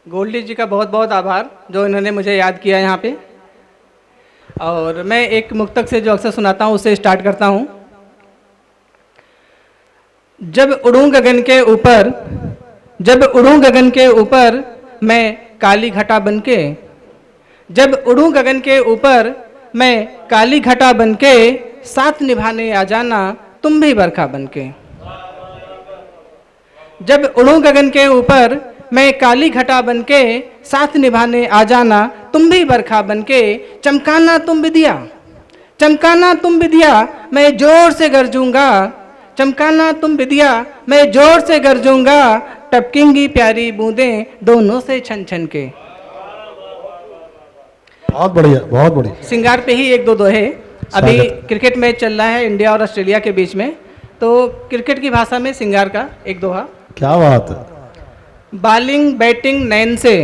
गोल्डी जी का बहुत बहुत आभार जो इन्होंने मुझे याद किया यहाँ पे। और मैं एक मुक्तक से जो अक्सर सुनाता हूँ उससे स्टार्ट करता हूँ। जब उड़ूं गगन के ऊपर, जब उड़ूं गगन के ऊपर मैं काली घटा बनके, जब उड़ूं गगन के ऊपर मैं काली घटा बनके, साथ निभाने आ जाना तुम भी बरखा बनके। जब उड़ूं गगन के ऊपर मैं काली घटा बनके, साथ निभाने आ जाना तुम भी बरखा बनके। चमकाना तुम विदिया, चमकाना तुम विदिया, मैं जोर से गरजूंगा। चमकाना तुम विदिया, मैं जोर से गरजूंगा। टपकेंगी प्यारी बूंदें दोनों से छन छन के। बहुत बढ़िया, बहुत बढ़िया। सिंगार पे ही एक दो दोहे। अभी क्रिकेट मैच चल रहा है इंडिया और ऑस्ट्रेलिया के बीच में, तो क्रिकेट की भाषा में सिंगार का एक दोहा। क्या बात है। बॉलिंग बैटिंग नैन से,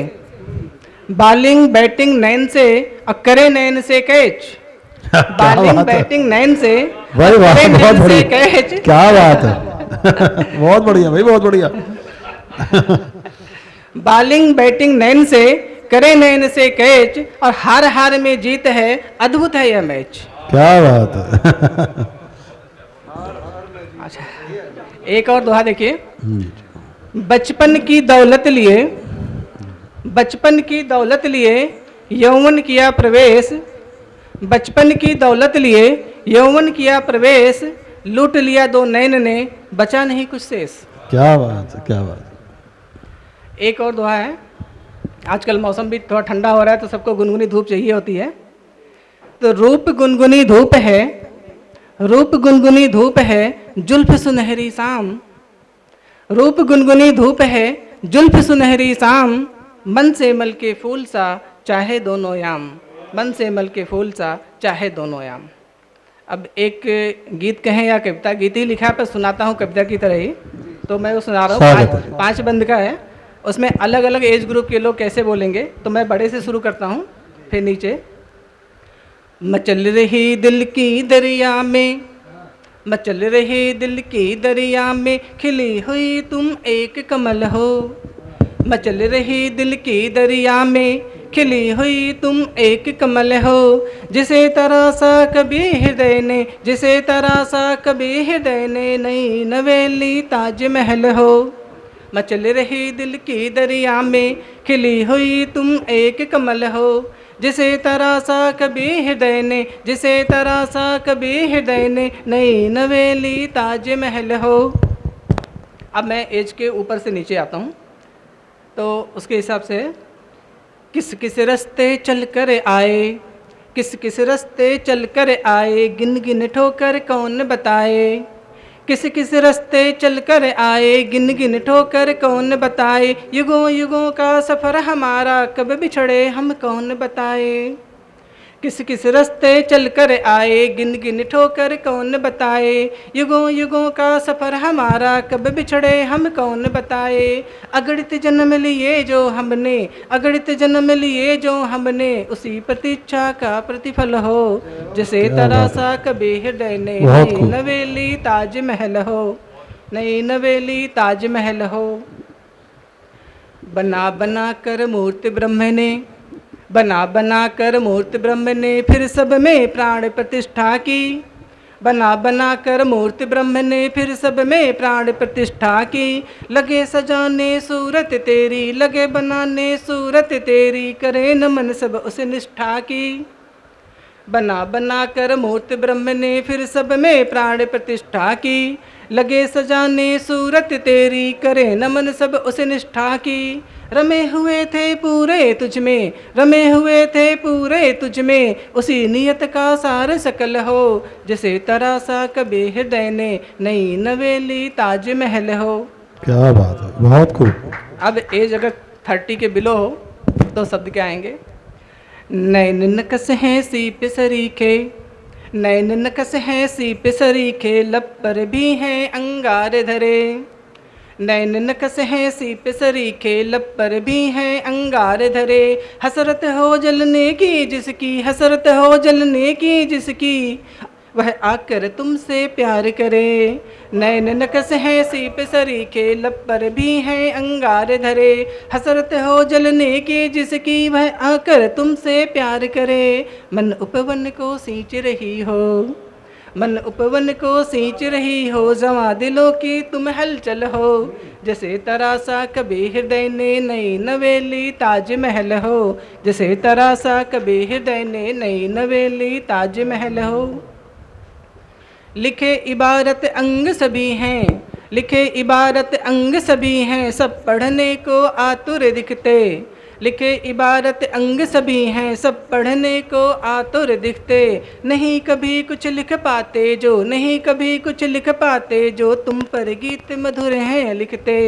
बॉलिंग बैटिंग नैन से और करे नैन से कैच। बॉलिंग बैटिंग नैन से भाई वाह, करे बहुत नैन से बढ़िया, कैच। क्या बात है। बहुत बढ़िया भाई, बहुत बढ़िया। बॉलिंग बैटिंग नैन से करे नैन से कैच, और हार हार में जीत है, अद्भुत है यह मैच। क्या बात है। अच्छा, एक और दोहा देखिए। बचपन की दौलत लिए, बचपन की दौलत लिए यौवन किया प्रवेश। बचपन की दौलत लिए यौवन किया प्रवेश, लूट लिया दो नैन ने, बचा नहीं कुछ शेष। क्या बात है, क्या बात है। एक और दोहा है। आजकल मौसम भी थोड़ा ठंडा हो रहा है तो सबको गुनगुनी धूप चाहिए होती है। तो रूप गुनगुनी धूप है, रूप गुनगुनी धूप है, जुल्फ सुनहरी शाम। रूप गुनगुनी धूप है, जुल्फ सुनहरी शाम। मन से मल के फूल सा चाहे दोनों याम, मन से मल के फूल सा चाहे दोनों याम। अब एक गीत कहें या कविता, गीत ही लिखा है पर सुनाता हूँ कविता की तरह ही। तो मैं वो सुना रहा हूँ, पाँच बंद का है। उसमें अलग अलग एज ग्रुप के लोग कैसे बोलेंगे, तो मैं बड़े से शुरू करता हूँ फिर नीचे। मचल रही दिल की दरिया में, मचल रही दिल की दरिया में, खिली हुई तुम एक कमल हो। मचल रही दिल की दरिया में, खिली हुई तुम एक कमल हो। जिसे तरासा कभी हृदय ने, जिसे तरासा कभी हृदय ने, नई नवेली ताजमहल हो। मचल रही दिल की दरिया में, खिली हुई तुम एक कमल हो। जिसे तरासा कभी हृदय ने, जिसे तरासा कभी हृदय ने, नई नवेली ताजमहल हो। अब मैं एज के ऊपर से नीचे आता हूँ तो उसके हिसाब से, किस किस रास्ते चल कर आए, किस किस रास्ते चल कर आए, गिन गिन ठोकर कौन बताए। किस किस रास्ते चल कर आए, गिन गिन ठोकर कौन बताए। युगों युगों का सफ़र हमारा, कब बिछड़े हम कौन बताए। किस किस रास्ते चल कर आए, गिन गिन ठोकर कौन बताए। युगों युगों का सफ़र हमारा, कब बिछड़े हम कौन बताए। अगणित जन्म लिए जो हमने, अगणित जन्म लिए जो हमने, उसी प्रतीक्षा का प्रतिफल हो। जिसे तरासा कभी हृदय ने, नई नवेली ताजमहल हो, नई नवेली ताजमहल हो। बना बना कर मूर्ति ब्रह्म ने, बना बना कर मूर्ति ब्रह्म ने, फिर सब में प्राण प्रतिष्ठा की। बना बना कर मूर्ति ब्रह्म ने, फिर सब में प्राण प्रतिष्ठा की। लगे सजाने सूरत तेरी, लगे बनाने सूरत तेरी, करे नमन सब उस निष्ठा की। बना बना कर मूर्ति ब्रह्म ने, फिर सब में प्राण प्रतिष्ठा की। लगे सजाने सूरत तेरी, करे नमन सब उस निष्ठा की। रमे हुए थे पूरे तुझ में, रमे हुए थे पूरे तुझ में, उसी नियत का सार सकल हो। जैसे तरासा कभी हृदय ने, नई नवेली ताजमहल हो। क्या बात है, बहुत खूब। अब एज अगर 30 के बिलो हो तो शब्द क्या आएंगे। नैन नकस हैं सीप सरीखे, नैन नकस हैं सीप सरीखे, लब पर भी हैं अंगार धरे। नैन नकस हैं सीप सरीखे, लब पर भी हैं अंगार धरे। हसरत हो जलने की जिसकी, हसरत हो जलने की जिसकी, वह आकर तुमसे प्यार करे। नैन नकस है सीप सरीखे, लब पर भी है अंगार धरे। हसरत हो जलने की जिसकी, वह आकर तुमसे प्यार करे। मन उपवन को सींच रही हो, मन उपवन को सींच रही हो, जवां दिलों की तुम हलचल हो। जैसे तरासा कभी हृदय ने नई नवेली ताजमहल हो, जैसे तरासा कभी हृदय ने नई नवेली ताजमहल हो। लिखे इबारत अंग सभी हैं, लिखे इबारत अंग सभी हैं, सब पढ़ने को आतुर दिखते। लिखे इबारत अंग सभी हैं, सब पढ़ने को आतुर दिखते। नहीं कभी कुछ लिख पाते जो, नहीं कभी कुछ लिख पाते जो, तुम पर गीत मधुर हैं लिखते।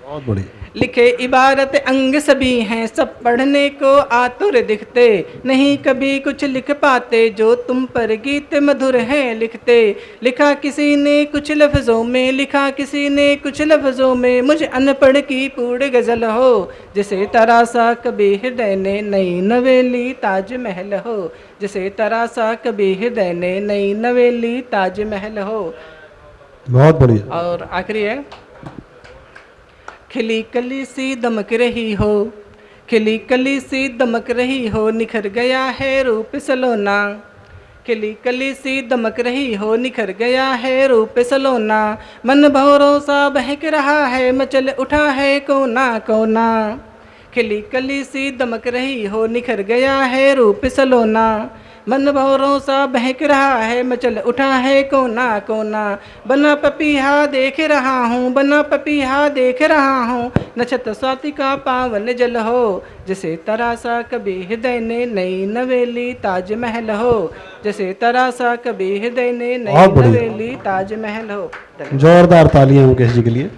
बहुत बढ़िया। लिखे इबारत अंग सभी हैं, सब पढ़ने को आतुर दिखते। नहीं कभी कुछ लिख पाते जो, तुम पर गीत मधुर हैं लिखते। लिखा किसी ने कुछ लफ्ज़ों में, लिखा किसी ने कुछ लफ्ज़ों में, मुझ अनपढ़ की पूर्ण गज़ल हो। जैसे तरासा कभी हृदय ने नई नवेली ताजमहल हो, जैसे तरासा कभी हृदय ने नई नवेली ताजमहल हो। बहुत बढ़िया। और आखिरी है, खिली कली सी दमक रही हो, खिली कली सी दमक रही हो, निखर गया है रूप सलोना। खिली कली सी दमक रही हो, निखर गया है रूप सलोना। मन भौरों सा बहक रहा है, मचल उठा है कोना कोना। खिली कली सी दमक रही हो, निखर गया है रूप सलोना। मन भौरों सा बहक रहा है, मचल उठा है कोना कोना। बना पपीहा देख रहा हूँ, बना पपीहा देख रहा हूँ, नक्षत्र स्वाति का पावन जल हो। जैसे तरासा कभी हृदय ने नई नवेली ताजमहल हो, जैसे तरासा कभी हृदय ने नई बहुत बढ़िया। नवेली ताजमहल हो। जोरदार तालियां मुकेश जी के लिए।